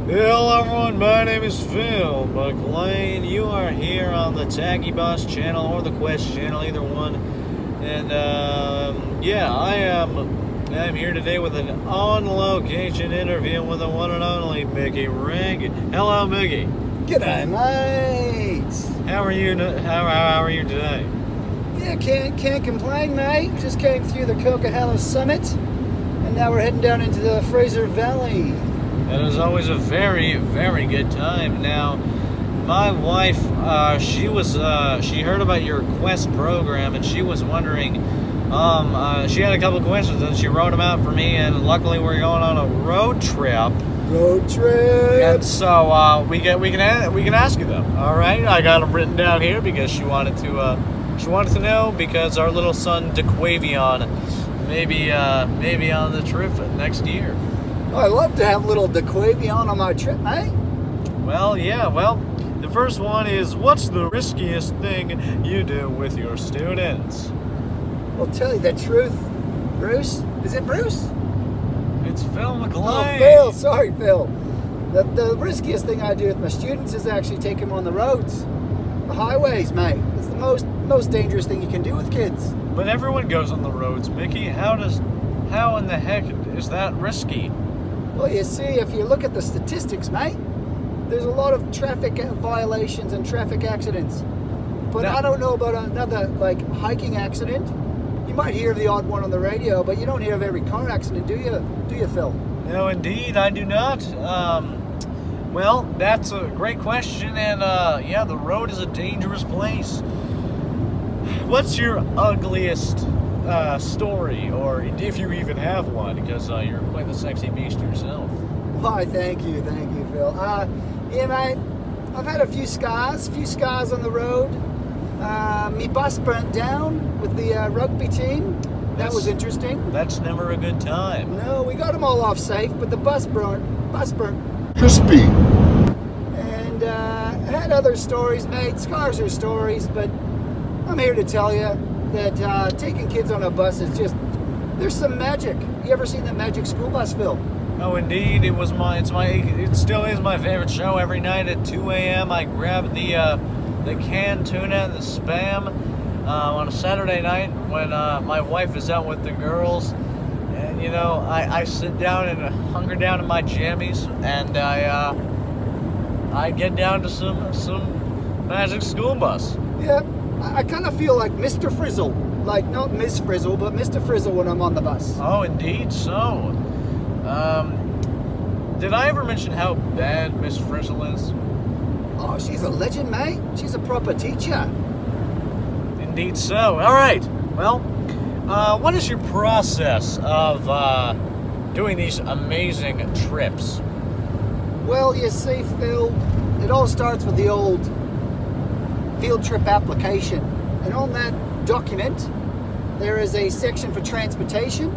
Hello everyone, my name is Phil Maclean. You are here on the Tacky Boss channel or the Quest channel, either one. And yeah, I'm here today with an on-location interview with the one and only Micky Rig. Hello, Micky. G'day, mate. How are you? How are you today? Yeah, can't complain, mate. We just came through the Coquihalla Summit, and now we're heading down into the Fraser Valley. That is always a very, very good time. Now, my wife, she heard about your Quest program, and she was wondering, she had a couple questions, and she wrote them out for me, and luckily we're going on a road trip. Road trip. And so, we can ask you them, all right? I got them written down here because she wanted to know, because our little son, DeQuavion, maybe on the trip next year. Oh, I'd love to have little DeQuavion on my trip, mate. Well, yeah, the first one is, what's the riskiest thing you do with your students? Well, tell you the truth, Bruce. Is it Bruce? It's Phil Maclean. Oh, Phil. Sorry, Phil. The riskiest thing I do with my students is actually take them on the roads. The highways, mate. It's the most dangerous thing you can do with kids. But everyone goes on the roads, Mickey. How in the heck is that risky? Well, you see, if you look at the statistics, mate, there's a lot of traffic violations and traffic accidents. But I don't know about another, like, hiking accident. You might hear the odd one on the radio, but you don't hear of every car accident, do you? Do you, Phil? No, indeed, I do not. Well, that's a great question, and yeah, the road is a dangerous place. What's your ugliest story, or if you even have one, because you're quite the sexy beast yourself? Why, thank you, Phil. Yeah, mate, I've had a few scars on the road. Me bus burnt down with the rugby team. That was interesting. That's never a good time. No, we got them all off safe, but the bus burnt crispy. And I had other stories, mate. Scars are stories, but I'm here to tell you that taking kids on a bus is just, there's some magic. You ever seen the Magic School Bus, Phil? Oh, indeed. It still is my favorite show. Every night at 2 a.m. I grab the canned tuna and the Spam on a Saturday night when my wife is out with the girls, and you know, I sit down and hunker down in my jammies, and I get down to some Magic School Bus. Yeah. I kind of feel like Mr. Frizzle, like not Miss Frizzle, but Mr. Frizzle when I'm on the bus. Oh, indeed so. Did I ever mention how bad Miss Frizzle is? Oh, she's a legend, mate. She's a proper teacher. Indeed so. All right. Well, what is your process of doing these amazing trips? Well, you see, Phil, it all starts with the old field trip application, and on that document there is a section for transportation,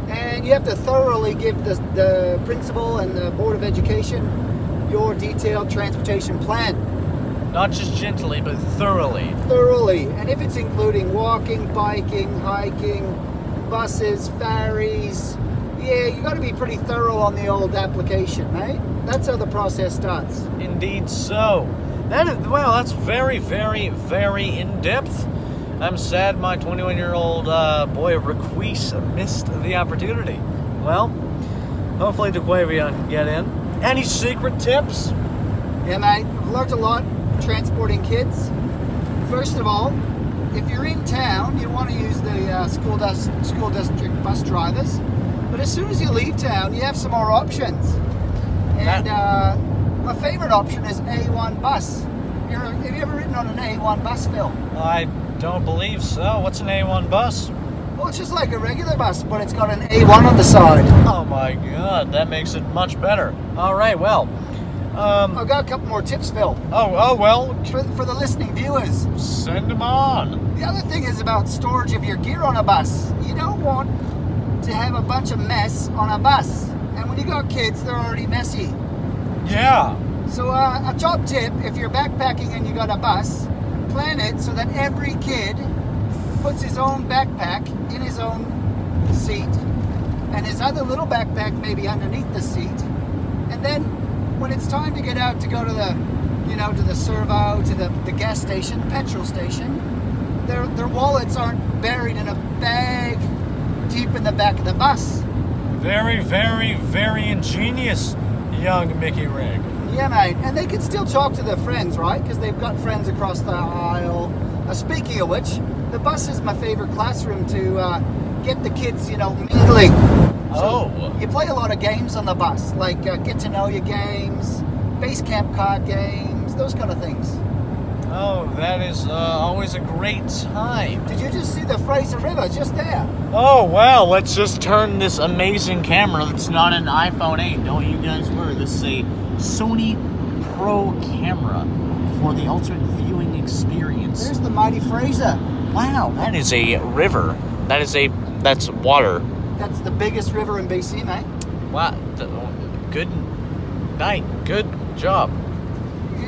and you have to thoroughly give the principal and the Board of Education your detailed transportation plan. Not just gently, but thoroughly. And if it's including walking, biking, hiking, buses, ferries, yeah, you got to be pretty thorough on the old application, right? That's how the process starts. Indeed so. Well, that's very, very, very in-depth. I'm sad my 21-year-old boy Requise missed the opportunity. Well, hopefully DeQuavion can get in. Any secret tips? Yeah, mate, I've learned a lot transporting kids. First of all, if you're in town, you want to use the school district bus drivers. But as soon as you leave town, you have some more options. And my favorite option is A1 bus. Have you ever ridden on an A1 bus, Phil? I don't believe so. What's an A1 bus? Well, it's just like a regular bus, but it's got an A1 on the side. Oh my God, that makes it much better. All right, well, I've got a couple more tips, Phil. Oh well. For the listening viewers. Send them on. The other thing is about storage of your gear on a bus. You don't want to have a bunch of mess on a bus. And when you got kids, they're already messy. Yeah. So a top tip, if you're backpacking and you got a bus, plan it so that every kid puts his own backpack in his own seat, and his other little backpack maybe underneath the seat, and then when it's time to get out to go to the, you know, to the servo, to the gas station, petrol station, their wallets aren't buried in a bag deep in the back of the bus. Very, very, very ingenious, young Micky Rig. Yeah, mate, and they can still talk to their friends, right? Because they've got friends across the aisle. Speaking of which, the bus is my favorite classroom to get the kids, you know, mingling. So you play a lot of games on the bus, like get to know you games, base camp card games, those kind of things. Oh, that is always a great time. Did you just see the Fraser River just there? Oh, wow, let's just turn this amazing camera that's not an iPhone 8. Don't you guys worry, this is a Sony Pro camera for the ultimate viewing experience. There's the mighty Fraser. Wow, that is a river. That's water. That's the biggest river in BC, mate. Wow, good night, good job.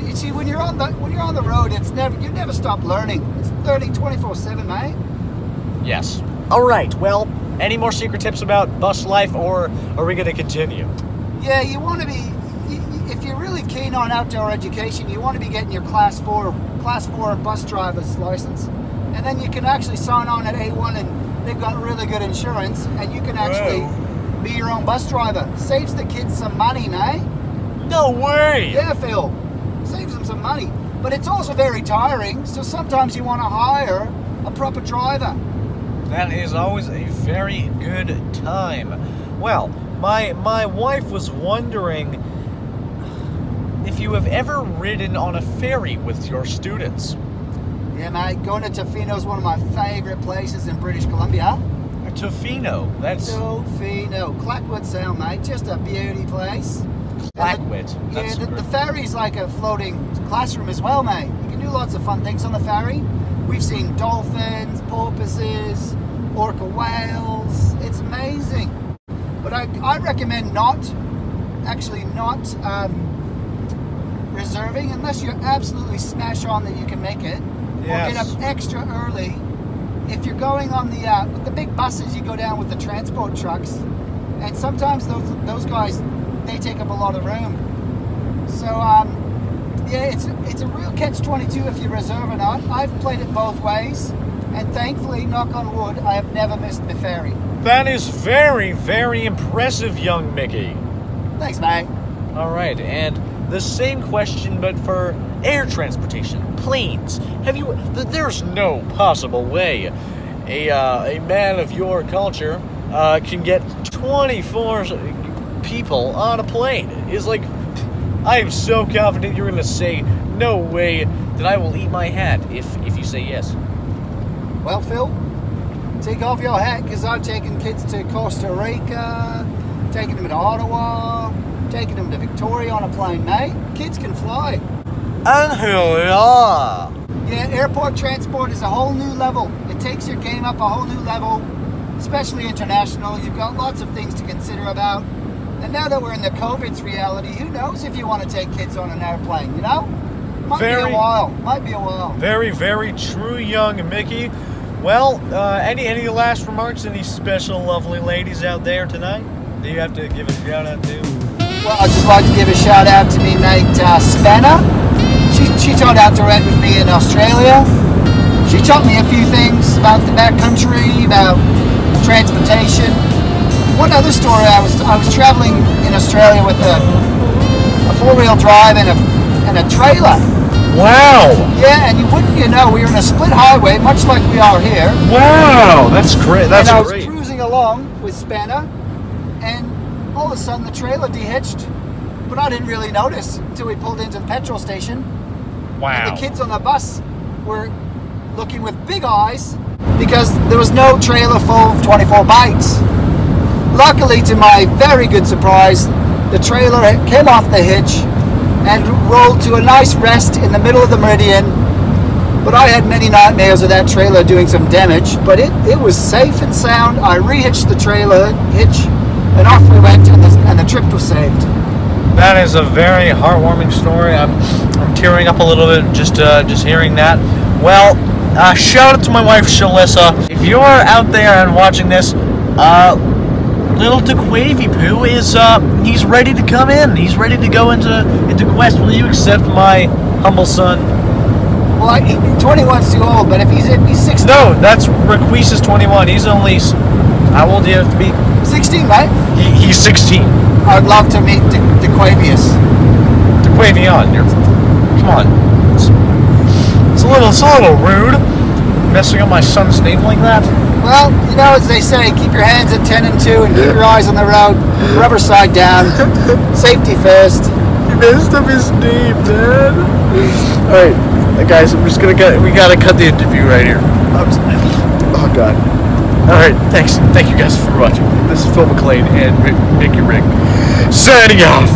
You see, when you're on the road, you never stop learning. It's learning 24/7, mate. Yes. All right. Well, any more secret tips about bus life, or are we going to continue? Yeah, you want to be. If you're really keen on outdoor education, you want to be getting your Class 4 bus driver's license, and then you can actually sign on at A1, and they've got really good insurance, and you can actually be your own bus driver. Saves the kids some money, mate. No way. Yeah, Phil. Saves them some money, but it's also very tiring, so sometimes you want to hire a proper driver. That is always a very good time. Well, my wife was wondering if you have ever ridden on a ferry with your students. Yeah, mate, going to Tofino is one of my favorite places in British Columbia. Tofino, that's... Tofino, Clackwood Sound, mate, just a beauty place. Clackwood. Yeah, the ferry's like a floating classroom as well, mate. You can do lots of fun things on the ferry. We've seen dolphins, porpoises, orca whales. It's amazing. But I recommend not reserving unless you're absolutely smash on that you can make it. Yes. Or get up extra early. If you're going on with the big buses, you go down with the transport trucks, and sometimes those guys, they take up a lot of room. So yeah, it's a real catch-22 if you reserve or not. I've played it both ways, and thankfully, knock on wood, I have never missed the ferry. That is very, very impressive, young Micky. Thanks, mate. All right, and the same question, but for air transportation, planes. There's no possible way a man of your culture can get 24 people on a plane. It's like, I am so confident you're going to say, no way, that I will eat my hat if you say yes. Well, Phil, take off your hat, because I've taken kids to Costa Rica, taken them to Ottawa, taking them to Victoria on a plane, mate. Kids can fly. And here we are. Yeah, airport transport is a whole new level. It takes your game up a whole new level, especially international. You've got lots of things to consider about. And now that we're in the COVID's reality, who knows if you want to take kids on an airplane, you know? Might be a while. Very, very true, young Micky. Well, any last remarks? Any special lovely ladies out there tonight? Do you have to give a shout out to? Well, I'd just like to give a shout out to me mate Spanner. She taught out direct with me in Australia. She taught me a few things about the backcountry, about transportation. One other story, I was traveling in Australia with a four-wheel drive and a trailer. Wow! Yeah, and you know, we were in a split highway, much like we are here. Wow, that's great. That's and I great. was cruising along with Spanner, and all of a sudden the trailer de-hitched, but I didn't really notice until we pulled into the petrol station. Wow. And the kids on the bus were looking with big eyes because there was no trailer full of 24 bikes. Luckily, to my very good surprise, the trailer came off the hitch and rolled to a nice rest in the middle of the meridian. But I had many nightmares of that trailer doing some damage, but it was safe and sound. I re-hitched the trailer hitch and off we went, and the trip was saved. That is a very heartwarming story. I'm tearing up a little bit just hearing that. Well, shout out to my wife Shalissa. If you're out there and watching this, little DeQuavy Poo is he's ready to come in. He's ready to go into Quest. Will you accept my humble son? Well, 21's too old, but if he's 16. No, that's Requise is 21. He's only, how old do you have to be? 16, right? He's 16. I'd love to meet DeQuavius. DeQuavion, come on. It's a little rude, messing up my son's name like that. Well, you know, as they say, keep your hands at 10 and 2 and keep your eyes on the road, rubber side down, safety first. He messed up his name, man. Alright, guys, we gotta cut the interview right here. Oh, God. Alright, thanks. Thank you guys for watching. This is Phil Maclean and Micky Rig. Signing off.